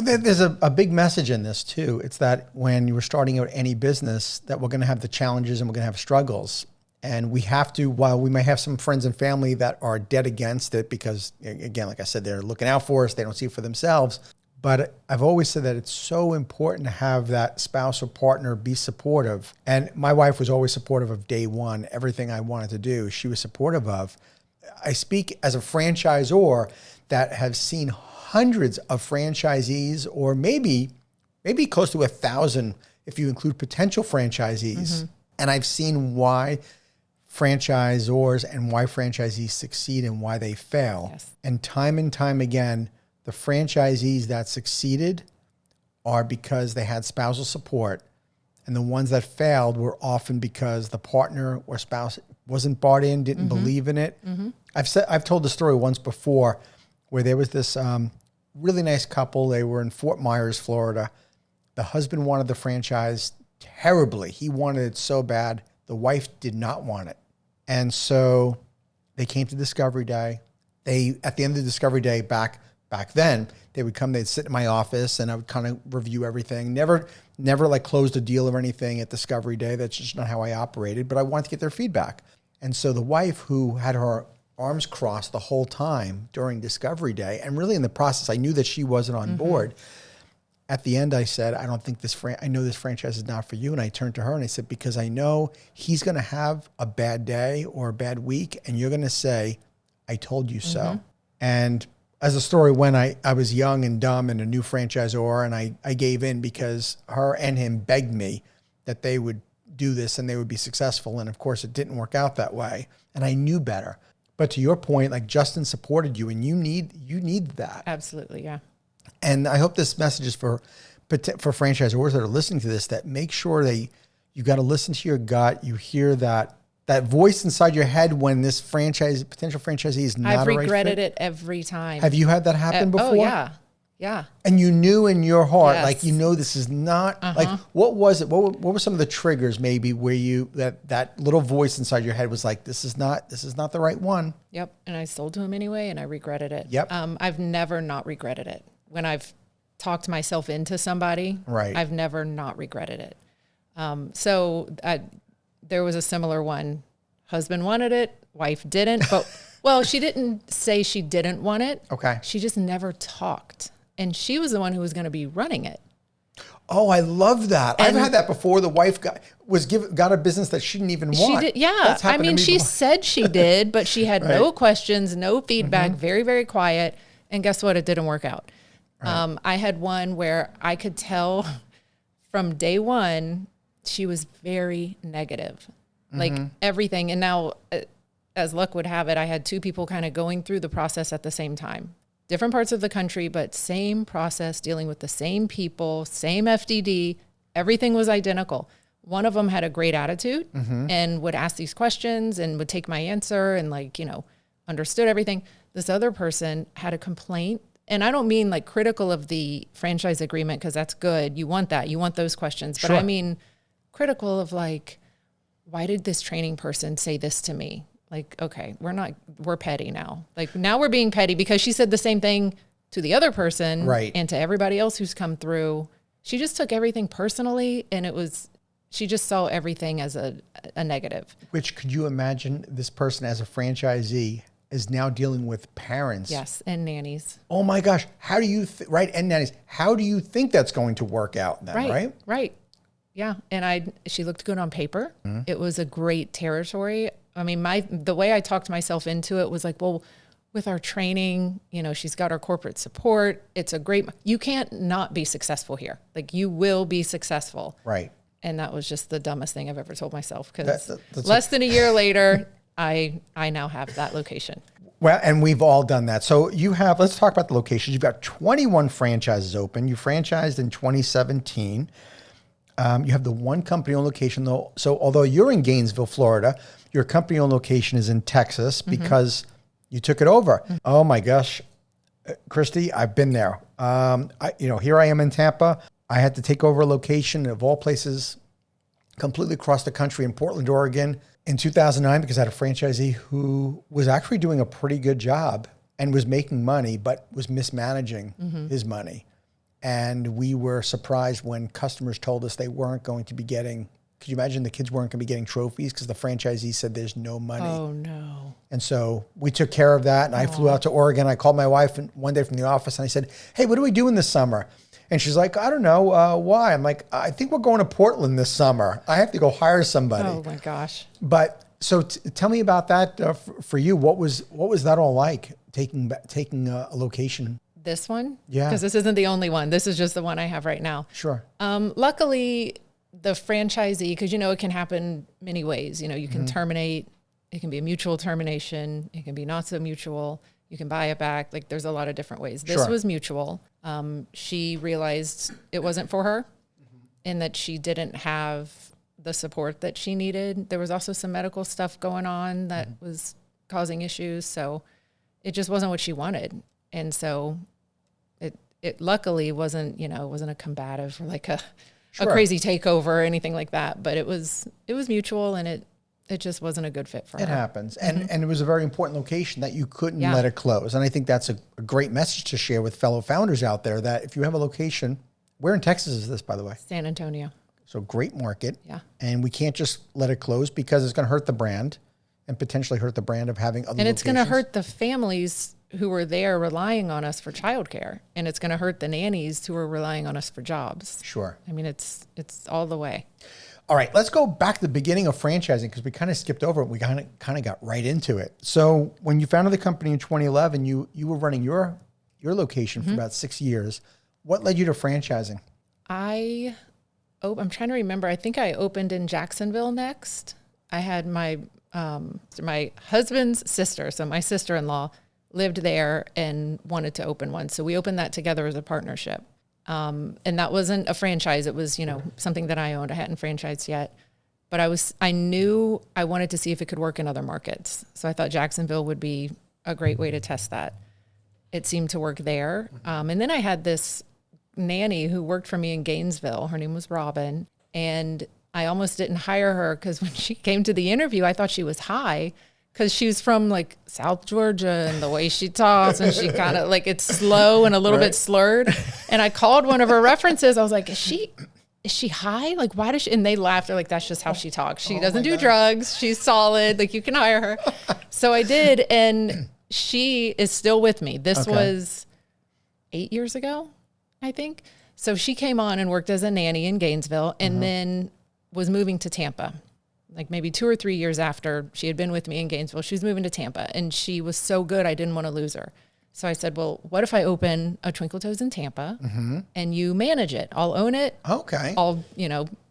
there's a big message in this too. It's that when you're starting out any business, that we're going to have the challenges and we're going to have struggles. And we have to, while we may have some friends and family that are dead against it because, again, like I said, they're looking out for us, they don't see it for themselves. But I've always said that it's so important to have that spouse or partner be supportive. And my wife was always supportive of day one. Everything I wanted to do, she was supportive of. I speak as a franchisor that have seen hundreds of franchisees, or maybe close to 1,000 if you include potential franchisees. And I've seen why franchisors and why franchisees succeed and why they fail. Yes. And time again, the franchisees that succeeded are because they had spousal support. And the ones that failed were often because the partner or spouse wasn't bought in, didn't believe in it. I've told the story once before where there was this really nice couple. They were in Fort Myers, Florida. The husband wanted the franchise terribly. He wanted it so bad. The wife did not want it. And so they came to Discovery Day. At the end of the Discovery Day back then, they would come, they'd sit in my office and I would kind of review everything. Never like closed a deal or anything at Discovery Day. That's just not how I operated, but I wanted to get their feedback. And so the wife, who had her arms crossed the whole time during Discovery Day, and really in the process, I knew that she wasn't on board. At the end, I said, I don't think I know this franchise is not for you. And I turned to her and I said, because I know he's going to have a bad day or a bad week, and you're going to say, I told you so. And as the story went, I was young and dumb and a new franchisor, and I gave in because her and him begged me that they would do this and they would be successful. And of course, it didn't work out that way. And I knew better. But to your point, like, Justin supported you, and you need that. Absolutely, yeah. And I hope this message is for franchisors that are listening to this, that make sure you got to listen to your gut. You hear that voice inside your head when this potential franchisee is not a right fit. I've regretted it every time. Have you had that happen before? Oh, yeah. Yeah. And you knew in your heart, Yes. like, this is not, like, what was it? What were some of the triggers maybe where that little voice inside your head was like, this is not the right one? Yep. And I sold to him anyway, and I regretted it. Yep. I've never not regretted it. When I've talked myself into somebody, right, I've never not regretted it. There was a similar one. Husband wanted it, wife didn't, but well, she didn't say she didn't want it. Okay. She just never talked. And she was the one who was going to be running it. Oh, I love that. I've had that before. The wife got a business that she didn't even want. She did, yeah. I mean, she said she did, but she had no questions, no feedback, very, very quiet. And guess what? It didn't work out. Right. I had one where I could tell from day one, she was very negative, like everything. And now, as luck would have it, I had two people kind of going through the process at the same time. Different parts of the country, but same process, dealing with the same people, same FDD. Everything was identical. One of them had a great attitude and would ask these questions and would take my answer and, like, understood everything. This other person had a complaint. And I don't mean like critical of the franchise agreement, because that's good. You want that. You want those questions. But I mean critical of, like, why did this training person say this to me? Like, okay, we're petty now. Like, now we're being petty because she said the same thing to the other person, right, and to everybody else who's come through. She just took everything personally, and she just saw everything as a negative. Which, could you imagine this person as a franchisee is now dealing with parents? Yes, and nannies. Oh my gosh. How do you, right, and nannies, how do you think that's going to work out then, right? Right. Yeah, and she looked good on paper. It was a great territory. I mean, the way I talked myself into it was like, well, with our training, she's got our corporate support. It's you can't not be successful here. Like, you will be successful. Right. And that was just the dumbest thing I've ever told myself, because less than a year later, I now have that location. Well, and we've all done that. So let's talk about the locations. You've got 21 franchises open. You franchised in 2017. You have the one company-owned location, though. So although you're in Gainesville, Florida, your company-owned location is in Texas because you took it over. Oh my gosh, Kristy, I've been there. Here I am in Tampa. I had to take over a location of all places, completely across the country in Portland, Oregon, in 2009, because I had a franchisee who was actually doing a pretty good job and was making money, but was mismanaging his money. And we were surprised when customers told us they weren't going to be getting, could you imagine the kids weren't going to be getting trophies because the franchisee said there's no money. Oh, no. And so we took care of that. And I flew out to Oregon. I called my wife one day from the office and I said, hey, what are we doing this summer? And she's like, I don't know. Why? I'm like, I think we're going to Portland this summer. I have to go hire somebody. Oh, my gosh. But so tell me about that for you. What was that all like, taking a location? This one? Yeah. Because this isn't the only one. This is just the one I have right now. Sure. Luckily, the franchisee, because, it can happen many ways. You can terminate. It can be a mutual termination. It can be not so mutual. You can buy it back. Like, there's a lot of different ways. This was mutual. She realized it wasn't for her and that she didn't have the support that she needed. There was also some medical stuff going on that was causing issues. So it just wasn't what she wanted. And so it luckily wasn't, wasn't a combative or like a crazy takeover or anything like that. But it was mutual, and it just wasn't a good fit for her. It happens. And it was a very important location that you couldn't let it close. And I think that's a great message to share with fellow founders out there, that if you have a location, where in Texas is this, by the way? San Antonio. So great market. Yeah. And we can't just let it close because it's going to hurt the brand and potentially hurt the brand of having other And it's locations. going to hurt the families who were there relying on us for childcare. And it's going to hurt the nannies who are relying on us for jobs. Sure. I mean, it's all the way. All right, let's go back to the beginning of franchising, because we kind of skipped over it. We kind of got right into it. So when you founded the company in 2011, you were running your location for about 6 years. What led you to franchising? I'm trying to remember. I think I opened in Jacksonville next. I had my husband's sister, so my sister-in-law, lived there and wanted to open one. So we opened that together as a partnership. And that wasn't a franchise. It was, something that I owned. I hadn't franchised yet, but I knew I wanted to see if it could work in other markets. So I thought Jacksonville would be a great way to test that. It seemed to work there. And then I had this nanny who worked for me in Gainesville. Her name was Robin. And I almost didn't hire her because when she came to the interview, I thought she was high, because she's from like South Georgia, and the way she talks, and she kind of like, it's slow and a little bit slurred. And I called one of her references. I was like, is she high? Like, why does she? And they laughed. They're like, that's just how she talks. She doesn't do drugs. She's solid. Like, you can hire her. So I did. And she is still with me. This was 8 years ago, I think. So she came on and worked as a nanny in Gainesville, and then was moving to Tampa. Like maybe 2 or 3 years after she had been with me in Gainesville, she was moving to Tampa, and she was so good, I didn't want to lose her. So I said, well, what if I open a Twinkle Toes in Tampa and you manage it? I'll own it. Okay. I'll,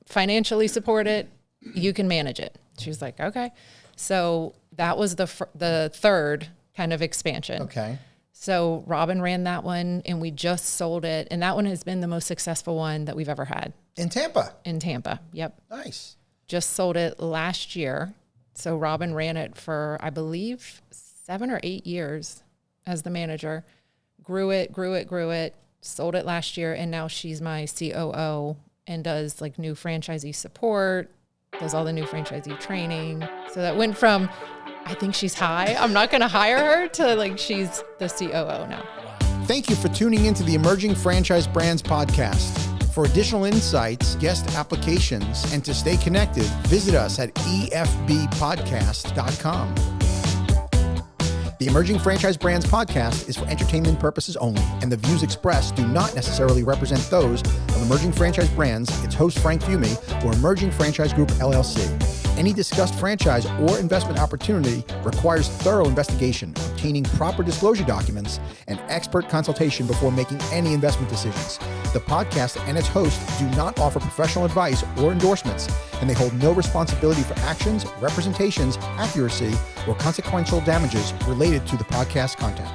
financially support it. You can manage it. She was like, okay. So that was the third kind of expansion. Okay. So Robin ran that one, and we just sold it. And that one has been the most successful one that we've ever had. In Tampa? In Tampa. Yep. Nice. Just sold it last year. So Robin ran it for, I believe, 7 or 8 years as the manager. Grew it, sold it last year, and now she's my COO and does like new franchisee support, does all the new franchisee training. So that went from, I think she's high, I'm not going to hire her, to like she's the COO now. Thank you for tuning into the Emerging Franchise Brands podcast. For additional insights, guest applications, and to stay connected, visit us at efbpodcast.com. The Emerging Franchise Brands podcast is for entertainment purposes only, and the views expressed do not necessarily represent those of Emerging Franchise Brands, its host Frank Fumey, or Emerging Franchise Group, LLC. Any discussed franchise or investment opportunity requires thorough investigation, obtaining proper disclosure documents, and expert consultation before making any investment decisions. The podcast and its host do not offer professional advice or endorsements, and they hold no responsibility for actions, representations, accuracy, or consequential damages related to the podcast content.